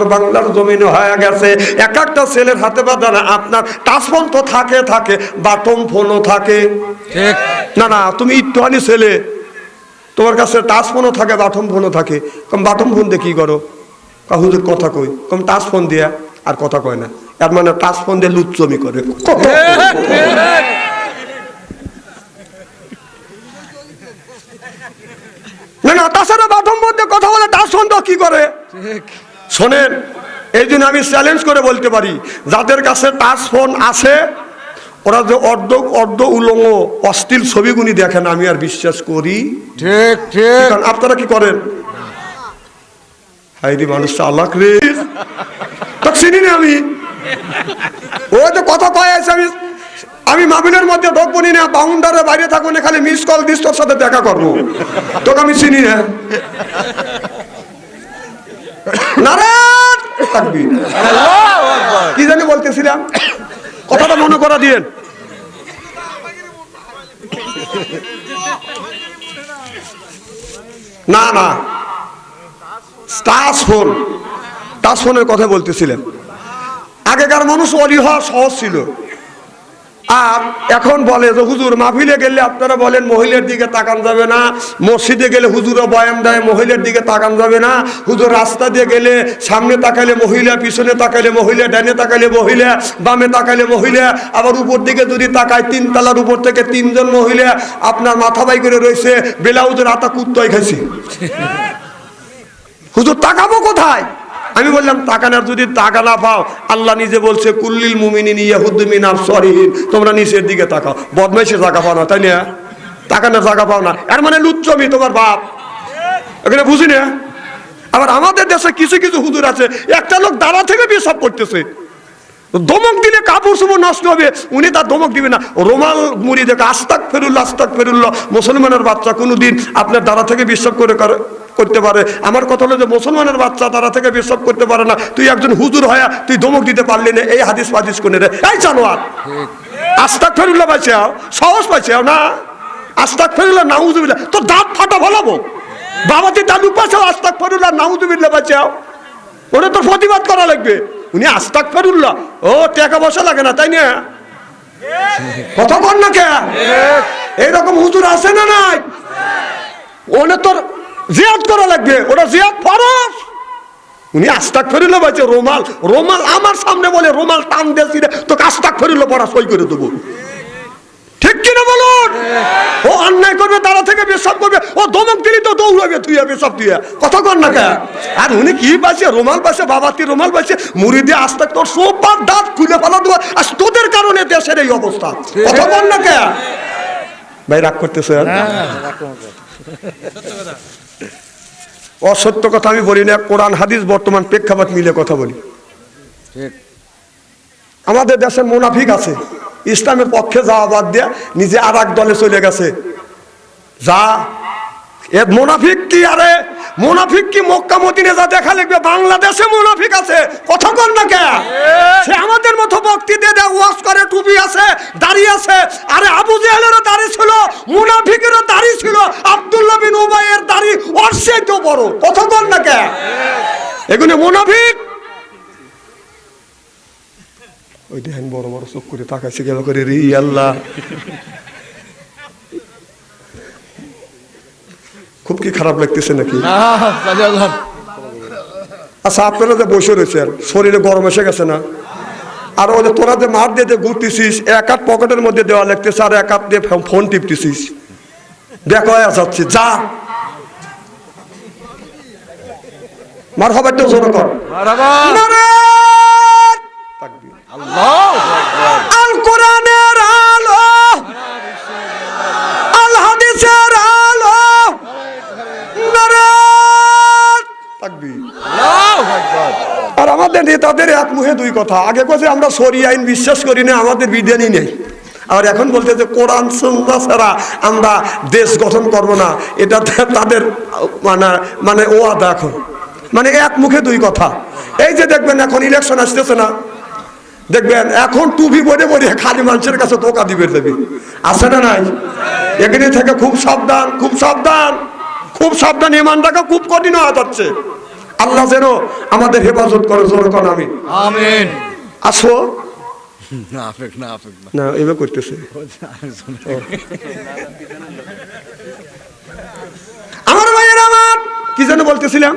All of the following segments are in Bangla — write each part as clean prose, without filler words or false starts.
বাংলার জমিনে হয়ে গেছে এক একটা ছেলের হাতে বাঁধা না আপনার টাচফোন তো থাকে থাকে বাটন ফোনও থাকে ঠিক না না তুমি একটুখানি ছেলে তোমার কাছে টাচফোনও থাকে বাটন ফোনও থাকে কম বাটন ফোন দিয়ে কি করো হুজুর কথা কই কম টাচ ফোন দিয়া আর কথা কয় না এর মানে টাচ ফোন দিয়ে লুচ্চমি করে না না তাছাড়া বাটন ফোন দিয়ে কথা বলে টাচ ফোন তো কি করে শোনেন এই জন্য আমি চ্যালেঞ্জ করে বলতে পারি যাদের কাছে টাচ ফোন আছে ওরা যে অর্ধ উলঙ্গ অশ্লীল ছবিগুলি দেখেন আমি আর বিশ্বাস করি ঠিক ঠিক আপনারা কি করেন হাইরি মানুষ চালাক রে তো চিনি না আমি ও যে কথা কয়ে আছে আমি মাহফিলের মধ্যে ঢুকবো না বাউন্ডারে বাইরে থাকবো না খালি মিস কল দিস তোর সাথে দেখা করবো তোকে আমি চিনি না কি জানি বলতেছিলাম কথাটা মনে করা দিয়েন না না টাচ ফোনের কথা বলতেছিলেন আগেকার মানুষ অলি হওয়া সহজ ছিল আর এখন বলে যে হুজুর মাহফিলে গেলে আপনারা বলেন মহিলার দিকে তাকান যাবে না মসজিদে গেলে হুজুরও বয়ান দেয় মহিলার দিকে তাকান যাবে না হুজুর রাস্তা দিয়ে গেলে সামনে তাকাইলে মহিলা পিছনে তাকাইলে মহিলা ডানে তাকাইলে মহিলা বামে তাকাইলে মহিলা আবার উপর দিকে যদি তাকায় তিন তলার উপর থেকে তিনজন মহিলা আপনার মাথা বাই করে রয়েছে ব্লাউজের আতা কুত্তায় খাইছি হুজুর তাকাবো কোথায় আমি বললাম তাকানোর যদি টাকা না পাও আল্লাহ নিজে বলছে কুল্লিল মুমিনিন ইয়াহুদ্দু মিন আবসারিহিম তোমরা নিচের দিকে তাকাও বদমাইশের জায়গা পাও না তাই না তাকানোর জায়গা পাও না এর মানে লুচ্চমি তোমার বাপ এখানে বুঝি না আবার আমাদের দেশে কিছু কিছু হুজুর আছে একটা লোক দাঁড়া থেকে পেশাব করতেছে দমক দিলে কাপড় চোপড় নষ্ট হবে উনি তার দমক দিবে না রুমাল মুড়ি দেখে আস্তাক ফেরুল্লাহ মুসলমানের বাচ্চা কোনোদিন আপনার দাঁড়া থেকে বিশ্বাস করতে পারে আমার কথা হলো যে মুসলমানের বাচ্চা তারা থেকে বিশ্বাস করতে পারে না তুই একজন হুজুর হয়া তুই ধমক দিতে পারলি না এই হাদিস ফাদিস কোনে রে এই জানোয়ার আস্তাক ফেরুল্লাহ পাইছাও সহজ পাইছাও না আস্তাক ফেরুল্লাহ নাউজুবিল্লাহ তোর দাঁত ফাটা ফলাবো বাবাতে দাদু পাইছাও আস্তাক ফেরুল্লাহ নাউজুবিল্লাহ পাইছাও ওরা তোর প্রতিবাদ করা লাগবে উনি আস্তাক ফেরুল্লাহ ও টাকা পয়সা লাগে না তাই না কথা বল না কে এইরকম হুজুর আছে না নাই ওনে তোর জিয়াদ করা লাগবে ওরা জিয়াদ ফরজ উনি আস্তাক ফেরুল্লাহ বলছে রোমাল আমার সামনে বলে রোমাল টান দিয়েছি তো আস্তাক ফেরুল্লাহ পড়া সই করে দেবো ঠিক কিনা বলুন ও অন্যায় করবে তারা থেকে পেশাব করবে ও দমক দিলি তো দৌড়াবে তুই পেশাব তুই কথা কর না কে আর উনি কি পাইছে রোমাল পাইছে বাবাতি রোমাল পাইছে মুড়ি দিয়ে আস্তাক তোর সোপার দাঁত খুলে ফেলা দেবো আর তোদের কারণে দেশের এই অবস্থা কথা কর না কে ভাই রাগ করতেছে অসত্য কথা আমি বলি না কোরআন হাদিস বর্তমান প্রেক্ষাপট মিলে কথা বলি আমাদের দেশের মুনাফিক আছে ইসলামের পক্ষে যাওয়া বাদ দিয়ে নিজে আর এক দলে চলে গেছে যা এ মুনাফিক কি আরে মুনাফিক কি মক্কা মদিনে যা দেখা লাগবে বাংলাদেশে মুনাফিক আছে কথা বল না কে সে আমাদের মতো বক্তি দিয়ে দেয় ওয়াজ করে টুপি আছে দাড়ি আছে আরে আবু জেহেলেরও দাড়ি ছিল মুনাফিকেরও দাড়ি ছিল আব্দুল্লাহ বিন উবাইয়ের দাড়ি ওর চেয়েও বড় কথা বল না কে এগুলো মুনাফিক ওই দেখেন বড় বড় চোখ করে তাকাইছে গেল করে রে আল্লাহ খুব কি খারাপ লাগতেছে নাকি আচ্ছা আপনারা যে বসে রয়েছেন শরীরে গরম এসে গেছে না আর ওই যে তোরা যে মাঠ দিয়ে ঘুরতেছিস এক হাত পকেটের মধ্যে দেওয়া লাগতেছে আর এক হাত দিয়ে ফোন টিপতেছিস দেখা হয়ে যাচ্ছে যা মার হবার তো জোর কর আল কোরআনের আলো আল হাদিসের আলো আর আমাদের নেতাদের এক মুখে দুই কথা আগে কাছে আমরা শরিয়া আইন বিশ্বাস করি না আমাদের বিধানই নেই আর এখন বলতে যে কোরআন সুন্নাহ ছাড়া আমরা দেশ গঠন করব না এটা তাদের মানে ওয়াদা এখন মানে এক মুখে দুই কথা এই যে দেখবেন এখন ইলেকশন আসতেছে না দেখবেন এখন টুপি বলে বলে খালি মানুষের কাছে ধোকা দিবে দেবে আছে না নাই এখানে থেকে খুব সাবধান ইমান রাখা খুব কঠিন হয়ে যাচ্ছে আল্লাহ যেন আমাদের হেফাজত করে, জোরে কোন আমিন। আমিন। আসো না আফেক না না এবার করতেছে। আমার ভাইয়ের আমার কি যেন বলতেছিলাম,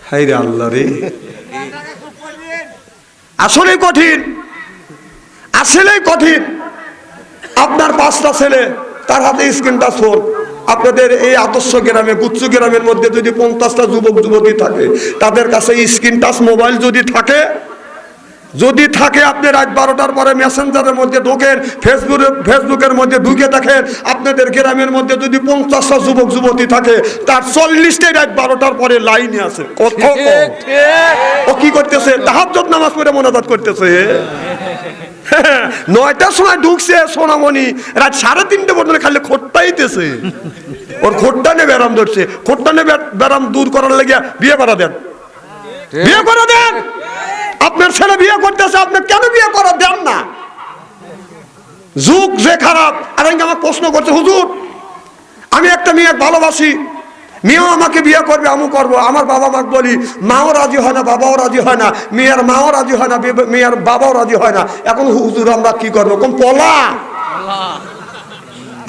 হাই রে আল্লাহ রে, আসলে কঠিন, আসলেই কঠিন। আপনার 5টা ছেলে, তার হাতে স্ক্রিন টাচ ফোন। আপনাদের এই আদর্শ গ্রামে, গুচ্ছ গ্রামের মধ্যে যদি 50টা যুবক যুবতী থাকে, তাদের কাছে স্ক্রিন টাচ মোবাইল যদি থাকে, আপনি রাত 12টার পরে মেসেঞ্জারের মধ্যে ঢোকেন, ফেসবুকের মধ্যে ঢুকে দেখেন, আপনাদের গ্রামের মধ্যে যদি 50টা যুবক যুবতী থাকে, তার 40টাই রাত 12টার পরে লাইনে আছে। ও কি করতেছে? তাহাজ্জুদ নামাজ পড়ে মোনাজাত করতেছে। 9টার সময় ঢুকছে সোনামণি, রাত 3:30 পর্যন্ত খালি খোট্টাইতেছে। ওর খোট্টানে ব্যারাম ধরছে, খোট্টানে ব্যারাম দূর করার লেগে বিয়ে করা দেন, বিয়ে করা দেন। আপনার ছেলে বিয়ে করতেছে, আপনি কেন বিয়ে করা দেন না? যুগ যে খারাপ। আর আমার প্রশ্ন করছে, হুজুর আমি একটা মেয়ে ভালোবাসি, মেয়েও আমাকে বিয়ে করবে, আমি করবো। আমার বাবা মাকে বলি, মাও রাজি হয় না, বাবাও রাজি হয় না, মেয়ের মাও রাজি হয় না, মেয়ের বাবাও রাজি হয় না। এখন হুজুর আমরা কি করবো? কোন পলা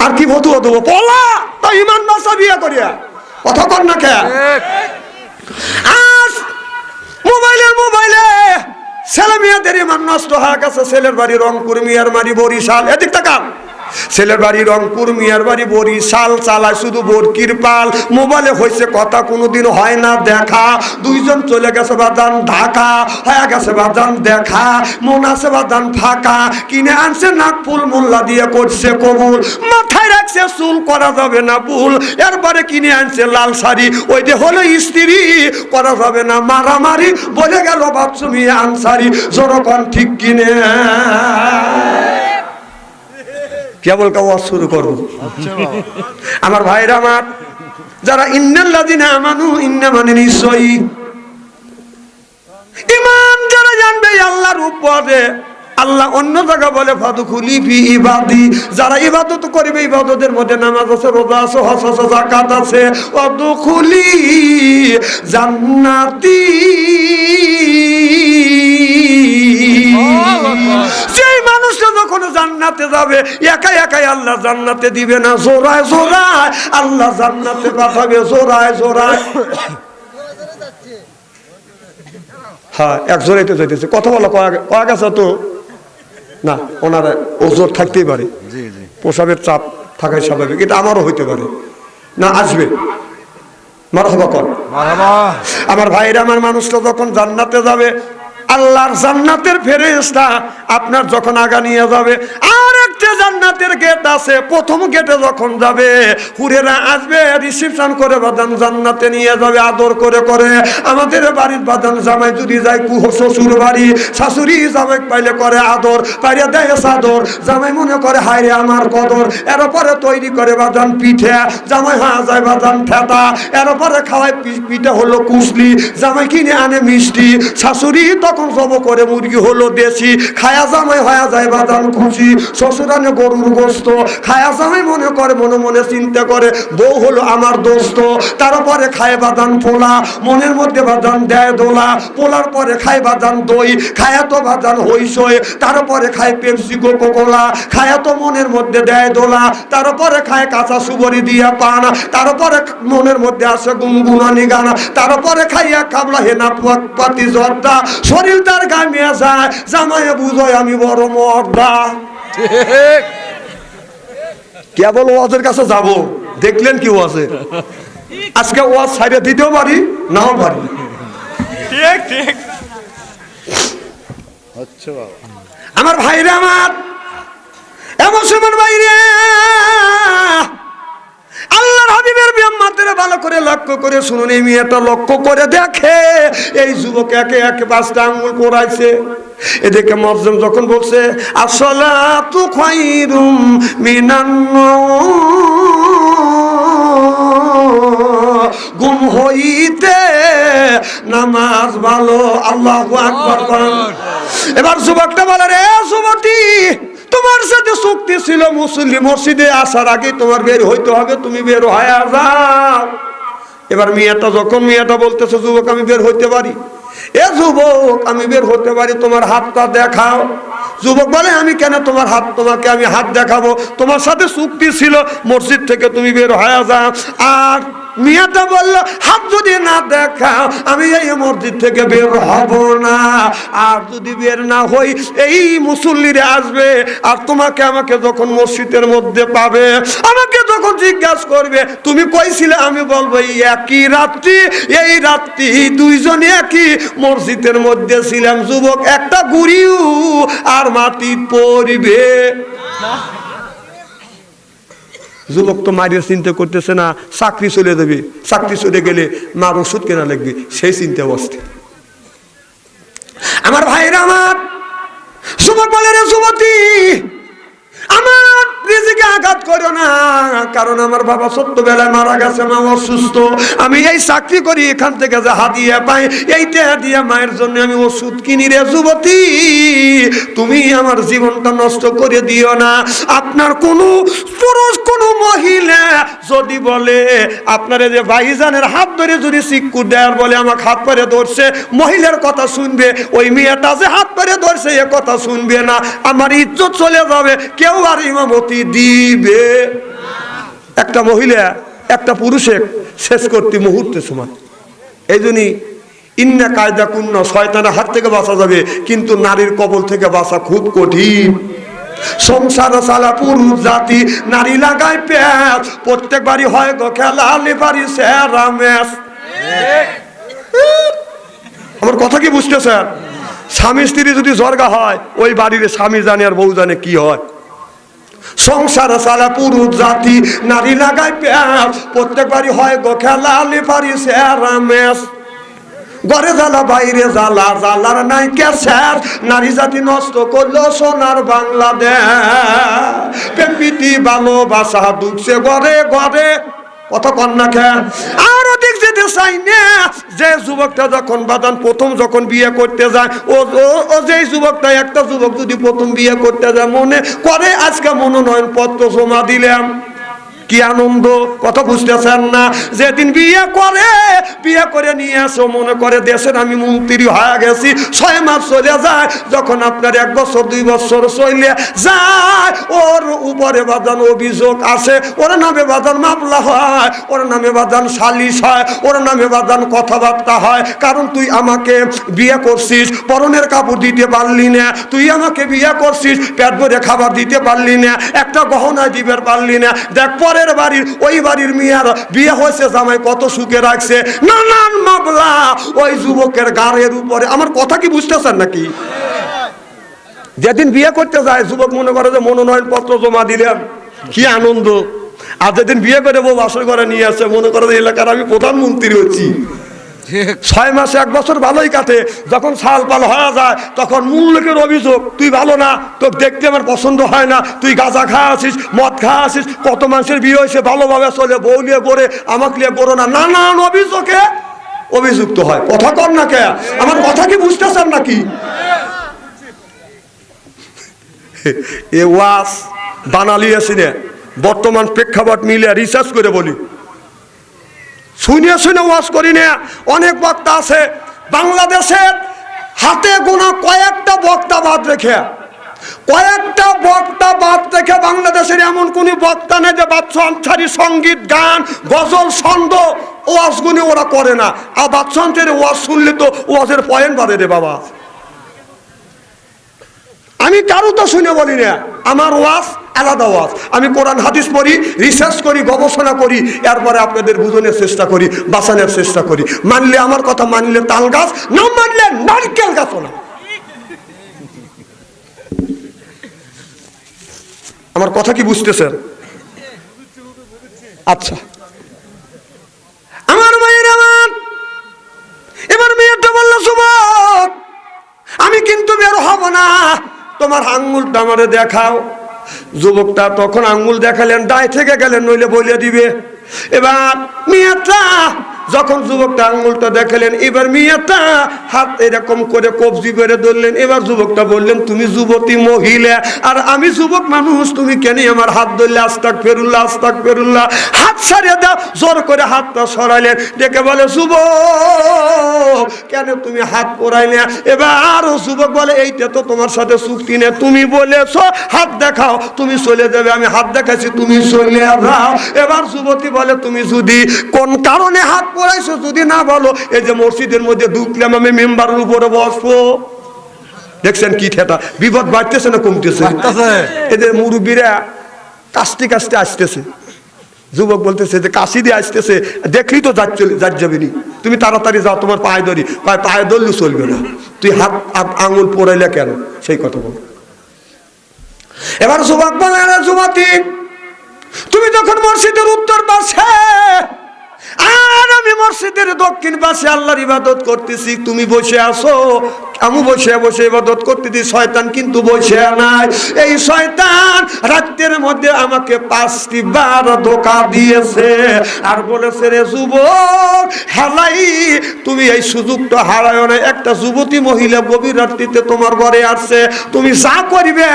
আর কি ভতুয়া দেবো? পলা তো ইমান বাসা বিয়ে করিয়া কথা কর না কে? আজ মোবাইলে ছেলে মেয়েদের ইমান নষ্ট হয়ে গেছে। ছেলের বাড়ি রংপুর, মেয়ের বাড়ি বরিশাল। এদিক তাকান, ছেলের বাড়ি রংপুর, মেয়ের বাড়ি বরিশাল, চালায় শুধু বরকির পাল। মোবাইলে হয়েছে কথা, কোনোদিন হয় না দেখা। দুইজন চলে গেছে বাদান ঢাকা, হয়ে গেছে বাদান দেখা। মন আছে বাদান ফাঁকা, কিনে আনছে নাকফুল, মোল্লা দিয়ে করছে কবুল। মাথায় রাখছে চুল, করা যাবে না ভুল। এরপরে কিনে আনছে লাল শাড়ি, ওই যে হলো স্ত্রী, করা যাবে না মারামারি। বলে গেল বাচ্চুমি আনসারি, জনগণ ঠিক কিনে কেবল কাওয়াজ শুরু করবো। আমার ভাইরা আমার, যারা ইন্নাল্লাযিনা আমানু, ইন্না মানে নিশ্চয়ই, ঈমান যারা জানবে আল্লাহর উপরে, আল্লাহ অন্য জায়গা বলে ফাদখুলি ফি ইবাদি, যারা ইবাদত করবে, ইবাদতের মধ্যে নামাজ আছে, রোজা আছে, হজ আছে, যাকাত আছে, ওয়াদখুলি জান্নাতি। সেই মানুষটা যখন জান্নাতে যাবে, একা একাই আল্লাহ জান্নাতে দিবে না, জোড়ায় জোড়ায় আল্লাহ জান্নাতে পাঠাবে, জোড়ায় জোড়ায়। হ্যাঁ, এক জোড়াইতে যাইতেছে। কথা বলা কয়া গেছে তো না, ওনার ওজোর থাকতেই পারে, প্রসাবের চাপ থাকাই স্বাভাবিক, এটা আমারও হইতে পারে না, আসবে। মারহাবা কর। আমার ভাইরা আমার, মানুষটা যখন জান্নাতে যাবে, আল্লাহর জান্নাতের ফেরেশতা আপনার যখন আগা নিয়ে যাবে, আর একটা জান্নাতের গেট আছে, প্রথম গেটে যখন যাবে, হুরেরা আসবে, রিসিপশন করে বাদান জান্নাতে নিয়ে যাবে, আদর করে করে। আমাদের বাড়ির বাদান জামাই যদি যায় শ্বশুর বাড়ি, শাশুড়ি জামাই পাইলে করে আদর, পাইলে দেয় চাদর, জামাই মনে করে হায় রে আমার কদর। এরপরে তৈরি করে বাদান পিঠে, জামাই হয়ে যায় বাদান ঠেতা। এরপরে খাওয়ায় পিঠে হলো কুসলি, জামাই কিনে আনে মিষ্টি। শাশুড়ি তখন জব করে মুরগি হলো দেশি, খায়া জামাই হয়ে যায় বাদান খুশি। শ্বশুর আনে গরুর গোস্ত, খায়া জামাই মনে করে, মনে মনে চিন্তা করে বউ হলো আমার দোস্ত। তারপরে খায় বাদান পোলা, মনের মধ্যে বাদান দেয় দোলা। পোলার পরে খায় বাদান দই, খায়া তো বাদান হইসই। তারপরে খায় পেপসি কোকো কোলা, খায়া তো মনের মধ্যে দেয় দোলা। তারপরে খায় কাঁচা সুবরি দিয়া পান, তারপরে মনের মধ্যে আসে গুনগুনানি গানা। তারপরে খাইয়া কাবলা হেনা পাতি জর্দা, শরীর তার গামিয়া যায়, জামাইয়ে বুঝয় আমি বড় মর্দা। কেবল ওয়াজের কাছে যাব, দেখলেন কি ওয়াজে, আজকে ওয়াজ সাইডে দিতেও পারি, নাও পারি। ঠিক ঠিক। আচ্ছা বাবা, আমার ভাইরা আমার, এমন সময় ভাইরে, আল্লাহর হাবিবের বিয়াম্মাদের ভালো করে লক্ষ্য করে শুনুন। এই মেয়েটা লক্ষ্য করে দেখে, এই যুবক একে একে 5টা আঙ্গুল পড়াইছে। এদিকে মজলুম যখন বলছে আসসালাতু খায়রুম মিনান নাওম, ঘুম হইতে নামাজ ভালো। আল্লাহু আকবার করেন। এবার যুবকটা বলে, রে যুবতী, তোমার সাথে চুক্তি ছিল মুসল্লি মসজিদে আসার আগে তোমার বের হইতে হবে, তুমি বের হয়ে যাও। এবার মেয়েটা বলতেছে, যুবক আমি বের হইতে পারি। এ যুবক আমি বের হতে পারি, তোমার হাতটা দেখাও। যুবক বলে, আমি কেন তোমার হাত, তোমাকে আমি হাত দেখাবো? তোমার সাথে চুক্তি ছিল মসজিদ থেকে তুমি বের হয়ে যাও। আর মেয়েটা বললো, হাত যদি না দেখাও আমি এই মসজিদ থেকে বের হব না। আর যদি বের না হই, এই মুসল্লিরা আসবে আর তোমাকে আমাকে যখন মসজিদের মধ্যে পাবে, আমাকে যখন জিজ্ঞাসা করবে তুমি কইছিলে, আমি বলবো এই একই রাত্রি, এই রাত্রি দুইজনে একই মসজিদের মধ্যে ছিলাম। যুবক একটা গুড়িও আর মাটি পড়বে। যুবক তো মায়ের চিন্তা করতেছে না, চাকরি চলে যাবে, চাকরি চলে গেলে মার ওষুধ কেনা লাগবে, সেই চিন্তা অবস্থা। আমার ভাইরা, আমার যুবক বলে, রে যুবতী আমার নিজেকে আঘাত করো না, কারণ আমার বাবা ছোট্টবেলায় মারা গেছে, মা অসুস্থ। আমি এই চাকরি করি, এখান থেকে যা হাদিয়া পাই এইটা দিয়ে মায়ের জন্য আমি ওষুধ কিনি। রে যুবতী তুমি আমার জীবনটা নষ্ট করে দিও না। আপনার কোনো পুরুষ, কোনো মহিলা যদি বলে, আপনার যে ভাইজানের হাত ধরে যদি চিক্কু দেয়ার বলে আমাকে হাত পরে ধরছে, মহিলার কথা শুনবে। ওই মেয়েটা যে হাত পরে ধরছে এ কথা শুনবে না, আমার ইজ্জত চলে যাবে, কেউ আর ইমামতি দিবে। একটা মহিলা একটা পুরুষে শেষ করতে মুহূর্তে সময়। এই জন্যই ইন্না কায়দা কুন্ন, শয়তানের হাত থেকে বাঁচা যাবে, কিন্তু নারীর কবল থেকে বাঁচা খুব কঠিন। সংসার সালা পুরুষ জাতি, নারী লাগায় প্যাচ, প্রত্যেক বাড়ি হয় গো খেলা, বাড়ি সেরা ম্যাচ। আমার কথা কি বুঝতেছেন? স্বামী স্ত্রী যদি জর্গা হয়, ওই বাড়ির স্বামী জানে আর বউ জানে কি হয়। সংসার সালা পুরুষ জাতি, নারী লাগায় প্যাচ, প্রত্যেক বাড়ি হয় গো খেলা, বাড়ি সেরা ম্যাচ। ঘরে জ্বালা বাইরে জ্বালা, জ্বালার নাই কে শেষ, নারী জাতি নষ্ট করলো সোনার বাংলাদেশ। প্রেমপ্রীতি ভালোবাসা ঢুকছে ঘরে ঘরে, কত কন্যা খেন। আরো দিক যেতে চাই না, যে যুবকটা যখন বাদান প্রথম যখন বিয়ে করতে যায়, ও যে যুবকটা, একটা যুবক যদি প্রথম বিয়ে করতে যায়, মনে করে আজকে মনোনয়ন পত্র জমা দিলাম, কি আনন্দ, কথা বুঝতেছেন না? যেদিন বিয়ে করে নিয়ে আসো, মনে করে দেশের আমি মন্ত্রী হয়ে গেছি। 6 মাস চলে যায়, যখন আপনার 1 বছর 2 বছর চলে যায়, ওর উপরে বাদান অভিযোগ আসে, ওর নামে বাদান মামলা হয়, ওর নামে বাদান সালিশ হয়, ওর নামে বাদান কথাবার্তা হয়। কারণ তুই আমাকে বিয়ে করছিস, পরনের কাপড় দিতে পারলি না, তুই আমাকে বিয়ে করছিস, পেট ভরে খাবার দিতে পারলি না, একটা গহনা দিতে পারলি না। দেখ পরের বাড়ির, ওই বাড়ির মেয়ের বিয়ে হয়েছে, জামাই কত সুখে রাখছে, নানান মামলা ওই যুবকের গাড়ের উপরে। আমার কথা কি বুঝতেছেন নাকি? যেদিন বিয়ে করতে যায়, যুবক মনে করে যে মনোনয়ন পত্র জমা দিলাম, কি আনন্দ। আর যেদিন বিয়ে করে বউ বাসর করে নিয়ে আসে, মনে করে যে এলাকার আমি প্রধানমন্ত্রী হচ্ছি। 6 মাসে 1 বছর ভালোই কাটে, যখন সাল পাল হয়ে যায়, তখন মূল লোকের অভিযোগ, তুই ভালো না, তোর দেখতে আমার পছন্দ হয় না, তুই গাঁজা খাওয়া আছিস, মদ খাওয়া আছিস, কত মানুষের বিয়ে হয়েছে ভালোভাবে চলে, বউ নিয়ে গড়ে, আমাকে নিয়ে গড়ো না, নানান অভিযোগে অভিযুক্ত হয়। কথা কর না কে? আমার কথা কি বুঝতেছেন নাকি? এ ওয়াজ বানালি আছে না, বর্তমান প্রেক্ষাপট মিলে রিসার্চ করে বলি, শুনে শুনে ওয়াজ করি না। অনেক বক্তা আছে বাংলাদেশের, হাতে গোনা কয়েকটা বক্তা বাদ রেখে, বাংলাদেশের এমন কোন বক্তা নেই যে বাদশা আনসারী সঙ্গীত, গান, গজল, ছন্দ ওয়াজগুনি ওরা করে না। আর বাদশা আনসারী ওয়াজ শুনলে তো ওয়াজের পয়েন্ট বাড়ে রে বাবা। আমি কারো তো শুনে বলি না, আমার ওয়াজ আলাদা ওয়াজ। আমি কোরআন হাদিস পড়ি, রিসার্চ করি, গবেষণা করি, এরপরে আপনাদের বুঝানোর চেষ্টা করি, বাঁচানোর চেষ্টা করি। মানলে আমার কথা, মানলে তাল গাছ, না মানলে নারকেল গাছ না। আমার কথা কি বুঝতেছেন? আচ্ছা, আমার মায়ের, আমার এবার মেয়েটা বলল, যুবক আমি কিন্তু বের হব না, তোমার আঙ্গুলটা আমারে দেখাও। যুবকটা তখন আঙ্গুল দেখালেন, দায় থেকে গেলেন, নইলে বলে দিবে। এবার মেয়েটা যখন যুবকটা আঙ্গুলটা দেখালেন, এবার মিয়াটা হাত এরকম করে কবজি করে ধরলেন। এবার যুবকটা বললেন, তুমি যুবতী মহিলা আর আমি যুবক মানুষ, তুমি কেন আমার হাত ধরলে? আস্তাগফিরুল্লাহ আস্তাগফিরুল্লাহ। হাত ছাড়িয়ে দাও। জোর করে হাতটা সরাইলেন, ডেকে বলে, যুবক কেন তুমি হাত পরাইলে? এবার যুবক বলে, এইটা তো তোমার সাথে চুক্তি নেই, তুমি বলেছো হাত দেখাও, তুমি চলে যাবে, আমি হাত দেখাচ্ছি, তুমি চলে যাও। এবার যুবতী বলে, তুমি যদি কোন কারণে হাত পরাইছো যদি না বলো, এই যে মসজিদের মধ্যে ঢুকলাম, আমি মেম্বারের উপরে বসবো। দেখছেন কি ঠেটা, বিপদ বাড়তেছে না কমতেছে? এদের মুরব্বীরা কাস্তে কাস্তে আসতেছে। যুবক বলতেছে যে কাশি দিয়ে আসতেছে, দেখলি তো যাবেনি, তুমি তাড়াতাড়ি যাও, তোমার পায়ে ধরি। পায়ে ধরলে চলবে না, তুই হাত আঙুল পরাইলে কেন? সেই কথা বল। এবার যুবক বলে, যুবতী তুমি যখন মসজিদের উত্তর পাশে আর আমি মসজিদের দক্ষিণ পাশে আল্লাহর ইবাদত করতেছি, তুমি বসে আছো, আমি বসে বসে ইবাদত করতেছি, শয়তান কিন্তু বসে নাই। এই শয়তান রাতের মধ্যে আমাকে 5টি বার ধোঁকা দিয়েছে আর বলেছে, রে যুবক হালাই, তুমি এই সুযোগটা হারায়ো না। একটা যুবতী মহিলা গভীর রাত্রিতে তোমার ঘরে আসছে, তুমি যা করবে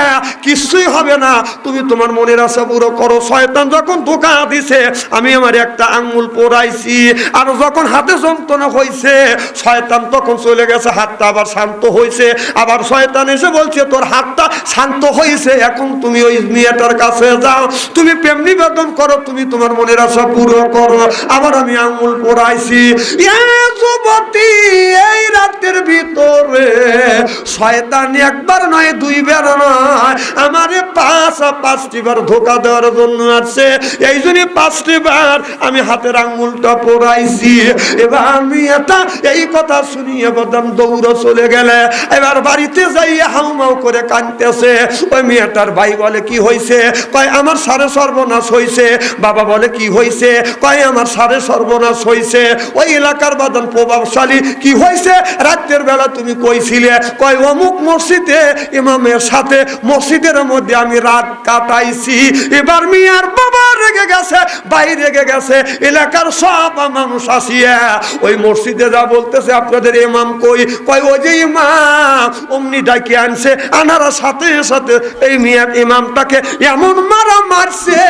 কিছুই হবে না, তুমি তোমার মনের আশা পুরো করো। শয়তান যখন ধোঁকা দিছে, আমি আমার একটা আঙ্গুল পরাইছি, আর যখন হাতে যন্ত্রণা হয়েছে শয়তান তখন চলে গেছে, হাতটা আবার শান্ত হয়েছে। আবার শয়তান এসে বলছে, তোর হাতটা শান্ত হয়েছে, এখন তুমি ওই মেয়েটার কাছে যাও, তুমি প্রেম নিবেদন করো, তুমি তোমার মনের আশা পুরো করো। আবার আমি আঙ্গুল পরাইছি। যুবতী এই রাতের ভিতরে শয়তান একবার নয়, 2 বার নয়, আমারে 5টি বার ধোঁকা দেওয়ার জন্য আসছে। এই জন্য 5টি বার আমি হাতের আঙ্গুলটা পরাইছি। এবার আমি এটা এই কথা শুনিয়ে বদাম দৌড় চলে গেলে, এবার বাড়িতে যাইয়া হাউমাউ করে কাঁদতেছে। ওই মেয়েটার ভাই বলে, কি হয়েছে? কয়, আমার সারে সর্বনাশ হয়েছে। বাবা বলে, কি হয়েছে? কয়, আমার সারে সর্বনাশ হয়েছে। ওই এলাকার বাদান প্রভাবশালী। কি হয়েছে? রাতের বেলা তুমি কইছিলে, কয় অমুক মসজিদে ইমামের সাথে মসজিদের মধ্যে আমি রাত কাটাইছি। এবার মিয়ার বাবা রেগে গেছে, ভাই রেগে গেছে, এলাকার সব মানুষ আসিয়া ওই মসজিদে যা বলতেছে, আপনাদের ইমাম কই? কয়, ওই যে ইমাম, অমনি ডাকি আনছে। আনারা সাথে সাথে এই মিয়ার ইমামটাকে এমন মারা মারছে,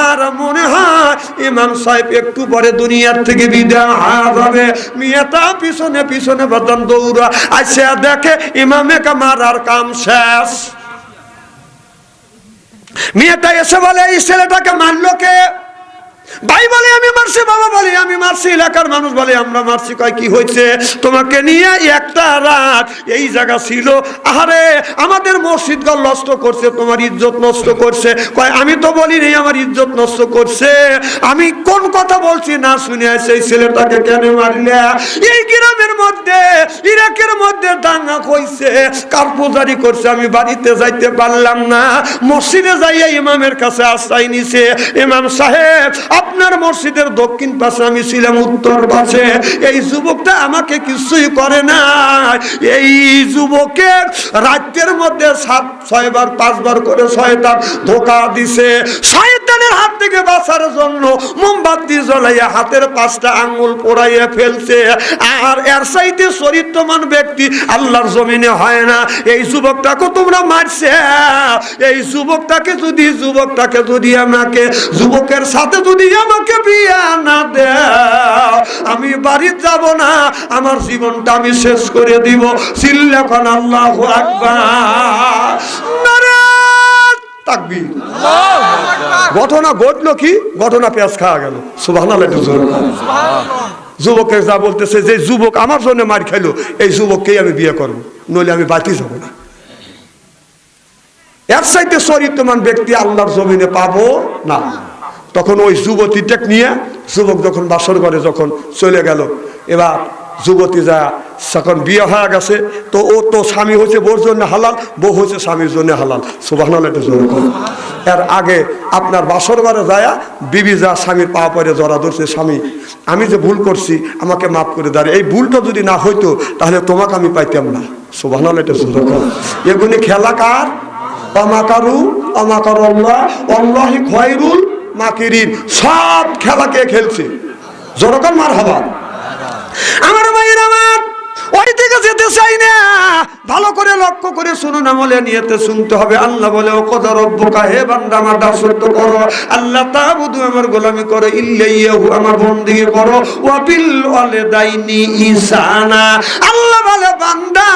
আর মনে হয় ইমাম সাহেব একটু পরে দুনিয়ার থেকে বিদায় হবে। মেয়েটা পিছনে পিছনে বাদান দৌড়া আসে, দেখে ইমামেকে মারার কাম শেষ। মেয়েটা এসে বলে, এই ছেলেটাকে মারলো কে? ভাই বলে, আমি মারছি। বাবা বলে, আমি মারছি। এলাকার মানুষ বলে, আমরা মারছি। কয়, কি হয়েছে? তোমাকে নিয়ে একটা রাত এই জায়গা ছিল, আরে আমাদের মসজিদ ঘর নষ্ট করছে, তোমার ইজ্জত নষ্ট করছে। কয়, আমি তো বলিনি আমার ইজ্জত নষ্ট করছে, আমি কোন কথা বলছি না শুনে সেই ছেলেটাকে কেন মারলে? এই গ্রামের মধ্যে ইরাকের মধ্যে দাঙ্গা কইছে, কারপুজারি করছে, আমি বাড়িতে যাইতে পারলাম না, মসজিদে যাইয়া ইমামের কাছে আশ্রয় নিছে। ইমাম সাহেব, আপনার মসজিদের দক্ষিণ পাশে, আমি ছিলাম উত্তর পাশে। এই যুবকটা আমাকে কিছুই করে না। এই যুবকের রাতের মধ্যে 6 বার 5 বার করে শয়তান ধোঁকা দিছে। শয়তানের হাত থেকে বাঁচার জন্য মোমবাতি জ্বলাইয়া হাতের 5টা আঙ্গুল পোড়াইয়া ফেলছে। আর এর চাইতে চরিত্রবান ব্যক্তি আল্লাহর জমিনে হয় না। এই যুবকটাকে তোমরা মারছে। এই যুবকটাকে যদি আমাকে যুবকের সাথে যদি আমাকে বিয়ে না দেও, আমি বাড়ি যাব না, আমার জীবনটা আমি শেষ করে দিব। চিল্লাখন আল্লাহু আকবার, নারে তাকবীর। ঘটনা ঘটলো কি? ঘটনা পেঁয়াজ খাওয়া গেল। সুবহানাল্লাহ। যুবকের যা বলতেছে, যে যুবক আমার জন্য মার খাইলো, এই যুবককেই আমি বিয়ে করবো, নইলে আমি বাতি যাব না। এর চাইতে চরিত্রবান ব্যক্তি আল্লাহর জমিনে পাবো না। তখন ওই যুবতীটাকে নিয়ে যুবক যখন বাসর ঘরে যখন চলে গেল, এবার যুবতী যা যখন বিয়ে হয়ে গেছে, তো ও তো স্বামী হয়েছে বউর জন্য হালাল, বউ হয়েছে স্বামীর জন্য হালাল। সুবহানাল্লাহ। এর আগে আপনার বাসর ঘরে যায় বিবি যা স্বামীর পা পরে জড়া ধরছে, স্বামী আমি যে ভুল করছি আমাকে মাফ করে দাঁড়িয়ে, এই ভুলটা যদি না হইতো তাহলে তোমাকে আমি পাইতাম না। সুবহানাল্লাহ। এগুলি খেলা কার? অমাকারু অমাকারুল্লাহ আল্লাহি খায়রুল মাকিরিন। সব খেলা কে খেলছে? জনগণ মার হবা। আমার ভাইয়ের আমার ওই দিকে যেতে চাই না, ভালো করে লক্ষ্য করে শুনুন, আমলে নিয়তে শুনতে হবে। আল্লাহ বলে ও কদর রব্বুকা, হে বান্দা আমার দাসত্ব করো, আল্লাহ তাবুদু আমার গোলামি করো, ইল্লাইয়াহু আমার বন্দেগী করো, ওয়া বিল ওয়ালিদাইনি ইহসানা। আল্লাহ বলে বান্দা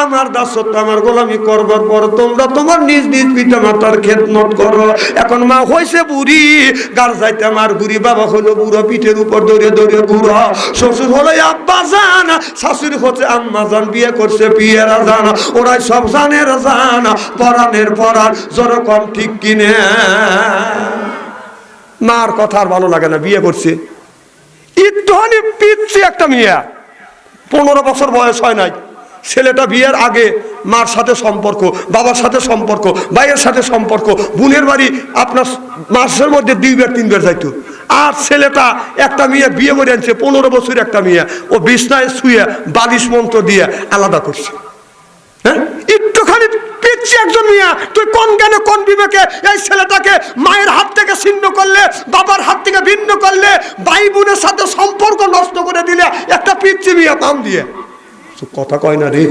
আমার দাসত্ব আমার গোলামি করবার পর তোমরা তোমার নিজ নিজ পিতামাতার খেদমত করো। এখন মা হইছে বুড়ি, গার যাইতে আমার বুড়ি, বাবা হলো বুড়ো, পিঠের উপর দৌড়ে দৌড়ে বুড়ো, শ্বশুর হলো আব্বা জান, শাশুড়ি হচ্ছে আম্মা জান, বিয়ে করছে বিয়েরা জান, ওরাই সব জানের জান, পরাণের পরাণ, যেরকম ঠিক কিনে। মার কথা আর ভালো লাগে না, বিয়ে করছে একটুখানি পিচ্ছি একটা মেয়ে, 15 বছর বয়স হয় নাই, ছেলেটা বিয়ের আগে মার সাথে সম্পর্ক, বাবার সাথে সম্পর্ক, ভাইয়ের সাথে সম্পর্ক, বোনের বাড়ি আপনার মাসের মধ্যে 2-3 বার যাইতো। আর ছেলেটা একটা মেয়ে বিয়ে করে আনছে, 15 বছর একটা মেয়ে, ও বিছনায় শুয়ে বালিশ মন্ত্র দিয়ে আলাদা করছে। হ্যাঁ, একটুখানি পিচ্ছি একজন মেয়ে, তুই কোন জ্ঞানে কোন বিবেকে এই ছেলেটাকে মায়ের হাত থেকে ছিন্ন করলে, বাবার হাত থেকে ভিন্ন করলে, ভাই বোনের সাথে সম্পর্ক নষ্ট করে দিলে, একটা পিচ্ছি মেয়ে পাম দিয়ে। কথা কয় না রে।